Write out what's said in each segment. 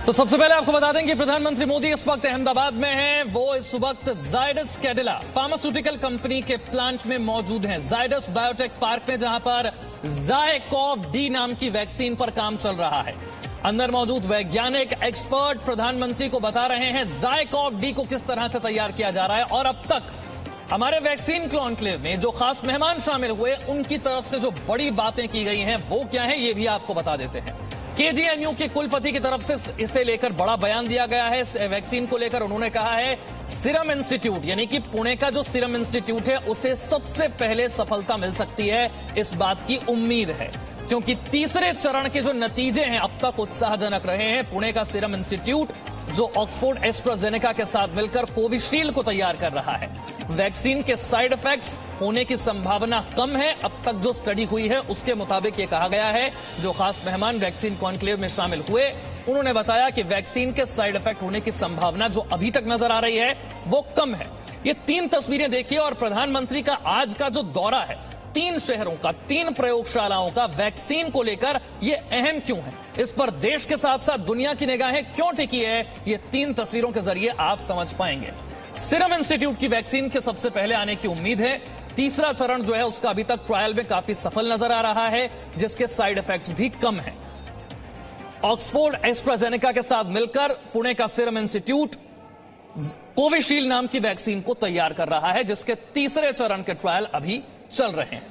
तो सबसे पहले आपको बता दें कि प्रधानमंत्री मोदी इस वक्त अहमदाबाद में हैं। वो इस वक्त जायडस कैडिला फार्मास्यूटिकल कंपनी के प्लांट में मौजूद हैं, जायडस बायोटेक पार्क में, जहां पर ज़ायकॉव-डी नाम की वैक्सीन पर काम चल रहा है। अंदर मौजूद वैज्ञानिक एक्सपर्ट प्रधानमंत्री को बता रहे हैं ज़ायकॉव-डी को किस तरह से तैयार किया जा रहा है, और अब तक हमारे वैक्सीन कॉन्क्लेव में जो खास मेहमान शामिल हुए उनकी तरफ से जो बड़ी बातें की गई हैं वो क्या है, ये भी आपको बता देते हैं। केजीएमयू के कुलपति की तरफ से इसे लेकर बड़ा बयान दिया गया है। इस वैक्सीन को लेकर उन्होंने कहा है सीरम इंस्टीट्यूट यानी कि पुणे का जो सीरम इंस्टीट्यूट है उसे सबसे पहले सफलता मिल सकती है, इस बात की उम्मीद है, क्योंकि तीसरे चरण के जो नतीजे हैं अब तक उत्साहजनक रहे हैं। पुणे का सीरम इंस्टीट्यूट जो ऑक्सफोर्ड एस्ट्राजेनेका के साथ मिलकर कोविशील्ड को तैयार कर रहा है। वैक्सीन के साइड इफेक्ट्स होने की संभावना कम है, अब तक जो स्टडी हुई है उसके मुताबिक ये कहा गया है। जो खास मेहमान वैक्सीन कॉन्क्लेव में शामिल हुए उन्होंने बताया कि वैक्सीन के साइड इफेक्ट होने की संभावना जो अभी तक नजर आ रही है वो कम है। ये 3 तस्वीरें देखिए, और प्रधानमंत्री का आज का जो दौरा है 3 शहरों का, 3 प्रयोगशालाओं का, वैक्सीन को लेकर ये अहम क्यों है, इस पर देश के साथ साथ दुनिया की निगाहें क्यों टिकी है, ये 3 तस्वीरों के जरिए आप समझ पाएंगे। सीरम इंस्टीट्यूट की वैक्सीन के सबसे पहले आने की उम्मीद है। तीसरा चरण जो है उसका अभी तक ट्रायल में काफी सफल नजर आ रहा है, जिसके साइड इफेक्ट्स भी कम हैं। ऑक्सफोर्ड एस्ट्राजेनेका के साथ मिलकर पुणे का सीरम इंस्टीट्यूट कोविशील्ड नाम की वैक्सीन को तैयार कर रहा है, जिसके तीसरे चरण के ट्रायल अभी चल रहे हैं।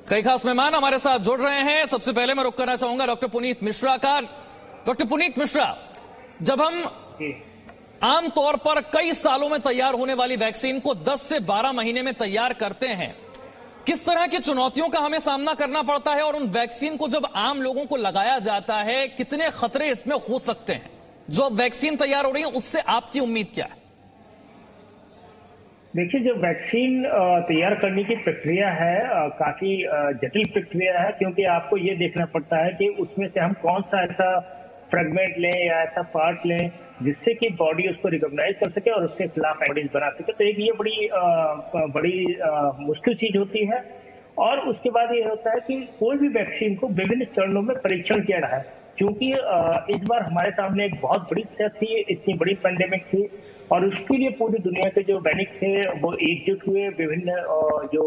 कई खास मेहमान हमारे साथ जुड़ रहे हैं। सबसे पहले मैं रुक करना चाहूंगा डॉक्टर पुनीत मिश्रा का। डॉक्टर पुनीत मिश्रा, जब हम आमतौर पर कई सालों में तैयार होने वाली वैक्सीन को 10 से 12 महीने में तैयार करते हैं, किस तरह की चुनौतियों का हमें सामना करना पड़ता है, और उन वैक्सीन को जब आम लोगों को लगाया जाता है कितने खतरे इसमें हो सकते हैं? जो अब वैक्सीन तैयार हो रही है उससे आपकी उम्मीद क्या है? देखिए, जो वैक्सीन तैयार करने की प्रक्रिया है काफी जटिल प्रक्रिया है, क्योंकि आपको ये देखना पड़ता है कि उसमें से हम कौन सा ऐसा फ्रेगमेंट लें या ऐसा पार्ट लें जिससे कि बॉडी उसको रिकॉग्नाइज कर सके और उसके खिलाफ एंटीबॉडीज बना सके। तो एक ये बड़ी मुश्किल चीज होती है। और उसके बाद ये होता है कि कोई भी वैक्सीन को विभिन्न चरणों में परीक्षण किया रहा है, क्योंकि इस बार हमारे सामने एक बहुत बड़ी थ्रेट थी, इतनी बड़ी पेंडेमिक थी, और उसके लिए पूरी दुनिया के जो वैज्ञानिक थे वो एकजुट हुए, विभिन्न जो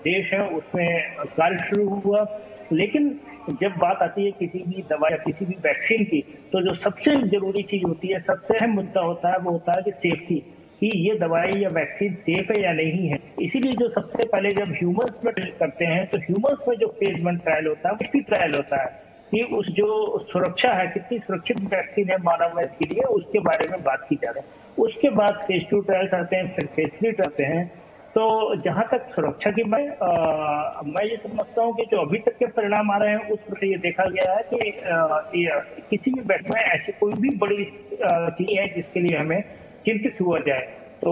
देश हैं उसमें कार्य शुरू हुआ। लेकिन जब बात आती है किसी भी दवा या किसी भी वैक्सीन की, तो जो सबसे जरूरी चीज होती है, सबसे अहम मुद्दा होता है, वो होता है कि सेफ्टी, कि ये दवाई या वैक्सीन सेफ है या नहीं है। इसीलिए जो सबसे पहले जब ह्यूमंस में करते हैं तो ह्यूमंस में जो फेज 1 ट्रायल होता है उसकी ट्रायल होता है कि उस जो सुरक्षा है, कितनी सुरक्षित वैक्सीन है मानव के लिए, उसके बारे में बात की जा रही है। उसके बाद फेज 2 ट्रायल्स आते हैं, फिर फेज 3 आते हैं। तो जहां तक सुरक्षा की मैं ये समझता हूँ कि जो अभी तक के परिणाम आ रहे हैं उसमें ये देखा गया है कि किसी भी वैक्सीन में ऐसी कोई भी बड़ी चीज है जिसके लिए हमें चिंतित हुआ जाए। तो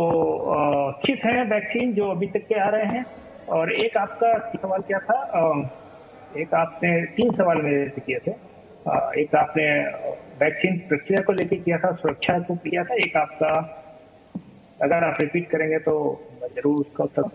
चित है वैक्सीन जो अभी तक के आ रहे हैं। और एक आपका सवाल क्या था? एक आपने 3 सवाल मेरे से किए थे। एक आपने वैक्सीन प्रक्रिया को लेकर किया था, सुरक्षा को किया था। एक आपका, अगर आप रिपीट करेंगे तो मैं जरूर उसका उत्तर।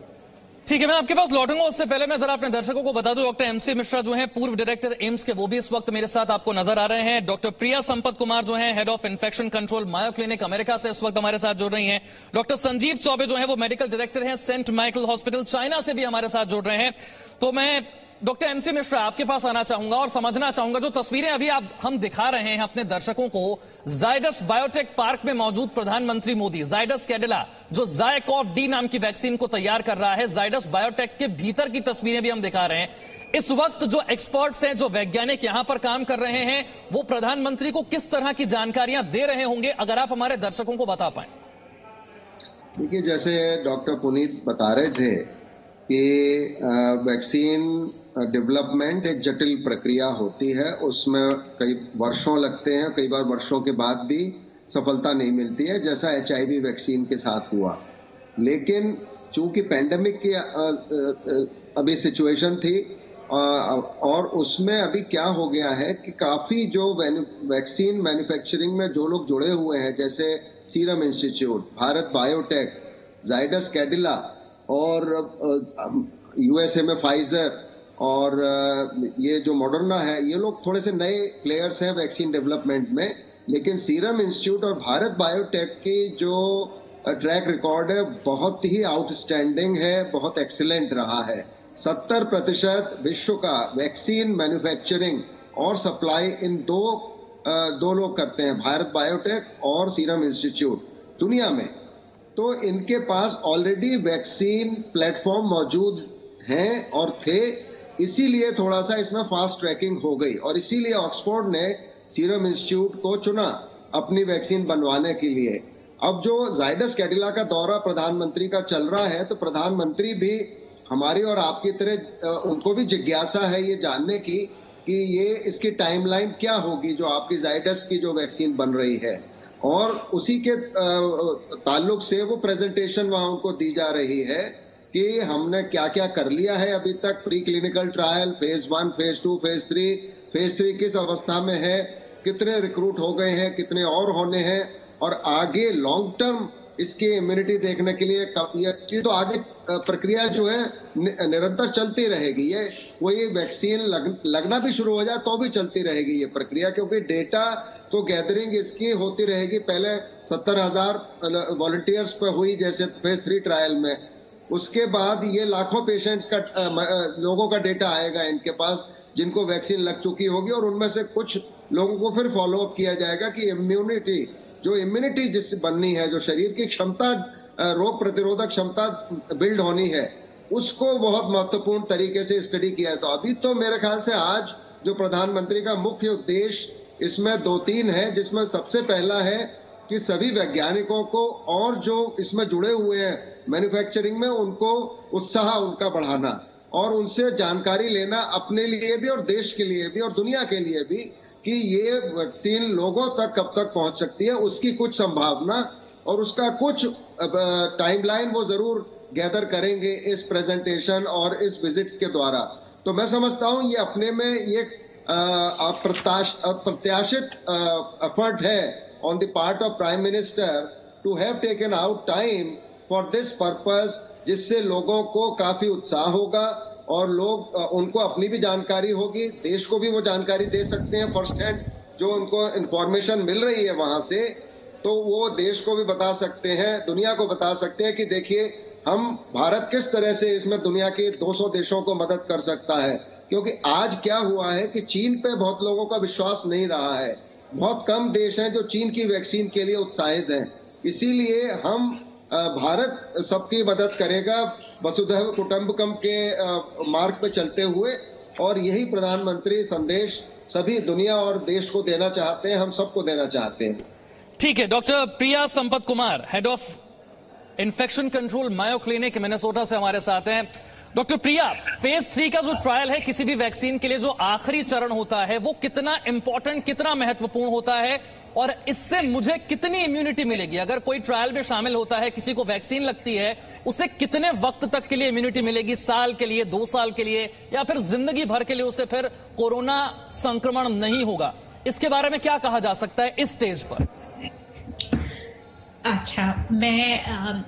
ठीक है, मैं आपके पास लौटूंगा। उससे पहले मैं जरा अपने दर्शकों को बता दूं, डॉक्टर एमसी मिश्रा जो हैं पूर्व डायरेक्टर एम्स के, वो भी इस वक्त मेरे साथ आपको नजर आ रहे हैं। डॉक्टर प्रिया संपत कुमार जो हैं head of infection control Mayo Clinic America से इस वक्त हमारे साथ जुड़ रही हैं। डॉक्टर संजीव चौबे जो है वो मेडिकल डायरेक्टर हैं सेंट माइकल हॉस्पिटल चाइना से भी हमारे साथ जुड़ रहे हैं। तो मैं डॉक्टर एमसी मिश्रा आपके पास आना चाहूंगा और समझना चाहूंगा, जो तस्वीरें अभी हम दिखा रहे हैं अपने दर्शकों को, जायडस बायोटेक पार्क में मौजूद प्रधानमंत्री मोदी जायडस कैडिला जो ज़ायकॉव-डी नाम की वैक्सीन को तैयार कर रहा है, जायडस बायोटेक के भीतर की तस्वीरें भी हम दिखा रहे हैं। इस वक्त जो एक्सपर्ट्स हैं, जो वैज्ञानिक यहां पर काम कर रहे हैं, वो प्रधानमंत्री को किस तरह की जानकारियां दे रहे होंगे, अगर आप हमारे दर्शकों को बता पाए। देखिए, जैसे डॉक्टर पुनीत बता रहे थे कि वैक्सीन डेवलपमेंट एक जटिल प्रक्रिया होती है, उसमें कई वर्षों लगते हैं, कई बार वर्षों के बाद भी सफलता नहीं मिलती है, जैसा HIV वैक्सीन के साथ हुआ। लेकिन चूंकि पेंडेमिक की अभी सिचुएशन थी और उसमें अभी क्या हो गया है कि काफी जो वैक्सीन मैन्युफैक्चरिंग में जो लोग जुड़े हुए हैं, जैसे serum institute, Bharat biotech, Zydus Cadila और USA में फाइजर और ये जो मॉडर्ना है, ये लोग थोड़े से नए प्लेयर्स हैं वैक्सीन डेवलपमेंट में, लेकिन सीरम इंस्टीट्यूट और भारत बायोटेक की जो ट्रैक रिकॉर्ड है बहुत ही आउटस्टैंडिंग है, बहुत एक्सीलेंट रहा है। 70% विश्व का वैक्सीन मैन्युफैक्चरिंग और सप्लाई इन दो लोग करते हैं, भारत बायोटेक और सीरम इंस्टीट्यूट दुनिया में। तो इनके पास ऑलरेडी वैक्सीन प्लेटफॉर्म मौजूद हैं और थे, इसीलिए थोड़ा सा इसमें फास्ट ट्रैकिंग हो गई और इसीलिए ऑक्सफोर्ड ने सीरम इंस्टीट्यूट को चुना अपनी वैक्सीन बनवाने के लिए। अब जो जाइडस कैडिला का दौरा प्रधानमंत्री का चल रहा है, तो प्रधानमंत्री भी हमारी और आपकी तरह उनको भी जिज्ञासा है ये जानने की कि ये इसकी टाइमलाइन क्या होगी जो आपकी जाइडस की जो वैक्सीन बन रही है, और उसी के ताल्लुक से वो प्रेजेंटेशन वहां उनको दी जा रही है कि हमने क्या क्या कर लिया है अभी तक, pre clinical trial, phase 1, phase 2, phase 3 किस अवस्था में है, कितने रिक्रूट हो गए हैं, कितने और होने हैं, और आगे लॉन्ग टर्म इसकी इम्यूनिटी देखने के लिए ये तो आगे प्रक्रिया जो है निरंतर चलती रहेगी। ये वही वैक्सीन लगना भी शुरू हो जाए तो भी चलती रहेगी ये प्रक्रिया, क्योंकि डेटा तो गैदरिंग इसकी होती रहेगी। पहले 70,000 वॉलंटियर्स पे हुई जैसे फेज 3 ट्रायल में, उसके बाद ये लाखों पेशेंट्स का लोगों का डेटा आएगा इनके पास जिनको वैक्सीन लग चुकी होगी, और उनमें से कुछ लोगों को फिर फॉलो अप किया जाएगा कि इम्यूनिटी जिससे बननी है, जो शरीर की क्षमता, रोग प्रतिरोधक क्षमता बिल्ड होनी है, उसको बहुत महत्वपूर्ण तरीके से स्टडी किया है। तो अभी तो मेरे ख्याल से आज जो प्रधानमंत्री का मुख्य उद्देश्य इसमें 2-3 है, जिसमें सबसे पहला है कि सभी वैज्ञानिकों को और जो इसमें जुड़े हुए हैं मैन्युफैक्चरिंग में, उनको उत्साह उनका बढ़ाना और उनसे जानकारी लेना अपने लिए भी और देश के लिए भी और दुनिया के लिए भी कि ये वैक्सीन लोगों तक कब तक पहुंच सकती है, उसकी कुछ संभावना और उसका कुछ टाइमलाइन वो जरूर गैदर करेंगे इस प्रेजेंटेशन और इस विजिट्स के द्वारा। तो मैं समझता हूं ये अपने में ये अप्रत्याशित एफर्ट है on the part of prime minister to have taken out time for this purpose, जिससे लोगों को काफी उत्साह होगा और लोग उनको अपनी भी जानकारी होगी, देश को भी वो जानकारी दे सकते हैं फर्स्ट हैंड, जो उनको इंफॉर्मेशन मिल रही है वहां से, तो वो देश को भी बता सकते हैं, दुनिया को बता सकते हैं कि देखिए हम भारत किस तरह से इसमें दुनिया के 200 देशों को मदद कर सकता है। क्योंकि आज क्या हुआ है कि चीन पे बहुत लोगों का विश्वास नहीं रहा है, बहुत कम देश हैं जो चीन की वैक्सीन के लिए उत्साहित हैं, इसीलिए हम भारत सबकी मदद करेगा वसुधैव कुटुंबकम के मार्ग पे चलते हुए, और यही प्रधानमंत्री संदेश सभी दुनिया और देश को देना चाहते हैं, हम सबको देना चाहते हैं। ठीक है, doctor Priya Sampath Kumar, head of infection control Mayo Clinic Minnesota से हमारे साथ हैं। डॉक्टर प्रिया, फेज 3 का जो ट्रायल है किसी भी वैक्सीन के लिए, जो आखिरी चरण होता है, वो कितना इंपॉर्टेंट, कितना महत्वपूर्ण होता है, और इससे मुझे कितनी इम्यूनिटी मिलेगी? अगर कोई ट्रायल में शामिल होता है, किसी को वैक्सीन लगती है, उसे कितने वक्त तक के लिए इम्यूनिटी मिलेगी? साल के लिए, 2 साल के लिए, या फिर जिंदगी भर के लिए उसे फिर कोरोना संक्रमण नहीं होगा? इसके बारे में क्या कहा जा सकता है इस स्टेज पर? अच्छा, मैं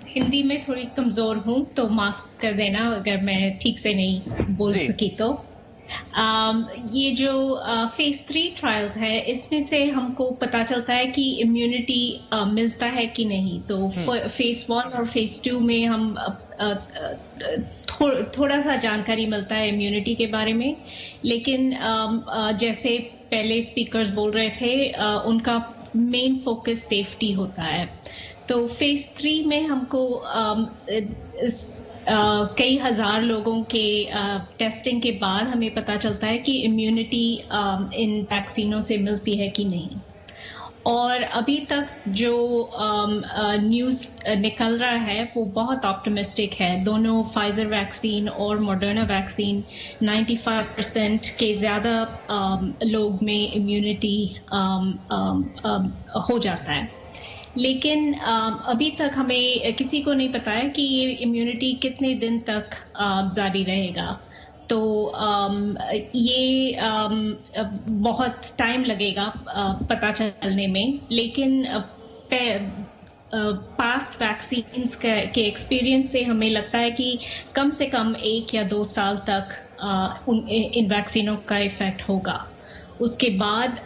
हिंदी में थोड़ी कमजोर हूं, तो माफ कर देना अगर मैं ठीक से नहीं बोल सकी तो। ये जो फेज 3 ट्रायल्स है, इसमें से हमको पता चलता है कि इम्यूनिटी मिलता है कि नहीं। तो फेज 1 और फेज 2 में हम थोड़ा सा जानकारी मिलता है इम्यूनिटी के बारे में, लेकिन जैसे पहले स्पीकर्स बोल रहे थे, उनका मेन फोकस सेफ्टी होता है। तो फेज 3 में हमको कई हजार लोगों के टेस्टिंग के बाद हमें पता चलता है कि इम्यूनिटी इन वैक्सीनों से मिलती है कि नहीं। और अभी तक जो न्यूज़ निकल रहा है वो बहुत ऑप्टिमिस्टिक है। दोनों फाइजर वैक्सीन और मॉडर्ना वैक्सीन 95% के ज़्यादा लोग में इम्यूनिटी हो जाता है, लेकिन अभी तक हमें किसी को नहीं पता है कि ये इम्यूनिटी कितने दिन तक जारी रहेगा। तो ये बहुत टाइम लगेगा पता चलने में, लेकिन पास्ट वैक्सीन्स के एक्सपीरियंस से हमें लगता है कि कम से कम 1 या 2 साल तक इन वैक्सीनों का इफेक्ट होगा। उसके बाद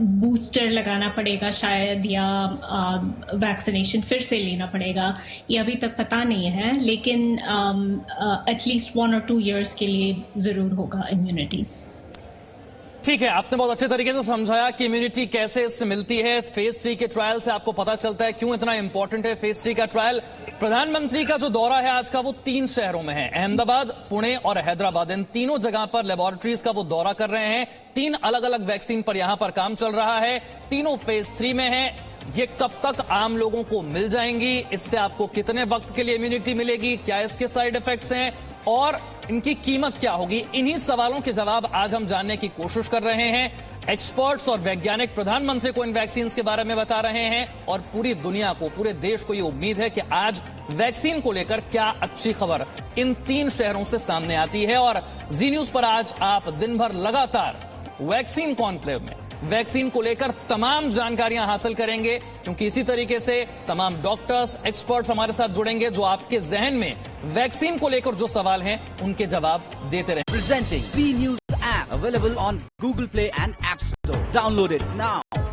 बूस्टर लगाना पड़ेगा शायद, या वैक्सीनेशन फिर से लेना पड़ेगा, ये अभी तक पता नहीं है, लेकिन एटलीस्ट 1 और 2 इयर्स के लिए जरूर होगा इम्यूनिटी। ठीक है, आपने बहुत अच्छे तरीके से समझाया कि इम्यूनिटी कैसे इससे मिलती है। फेज 3 के ट्रायल से आपको पता चलता है क्यों इतना इंपॉर्टेंट है फेज 3 का ट्रायल। प्रधानमंत्री का जो दौरा है आज का, वो 3 शहरों में है, अहमदाबाद, पुणे और हैदराबाद। इन तीनों जगह पर लेबोरेटरीज का वो दौरा कर रहे हैं। 3 अलग अलग वैक्सीन पर यहां पर काम चल रहा है, तीनों फेज 3 में है। ये कब तक आम लोगों को मिल जाएंगी, इससे आपको कितने वक्त के लिए इम्यूनिटी मिलेगी, क्या इसके साइड इफेक्ट्स हैं और इनकी कीमत क्या होगी, इन्हीं सवालों के जवाब आज हम जानने की कोशिश कर रहे हैं। एक्सपर्ट्स और वैज्ञानिक प्रधानमंत्री को इन वैक्सीन के बारे में बता रहे हैं और पूरी दुनिया को, पूरे देश को ये उम्मीद है कि आज वैक्सीन को लेकर क्या अच्छी खबर इन 3 शहरों से सामने आती है। और जी न्यूज पर आज आप दिन भर लगातार वैक्सीन कॉन्क्लेव में वैक्सीन को लेकर तमाम जानकारियां हासिल करेंगे, क्योंकि इसी तरीके से तमाम डॉक्टर्स, एक्सपर्ट्स हमारे साथ जुड़ेंगे जो आपके जहन में वैक्सीन को लेकर जो सवाल हैं उनके जवाब देते रहें। Presenting B News app available on Google Play and App Store. Download it now.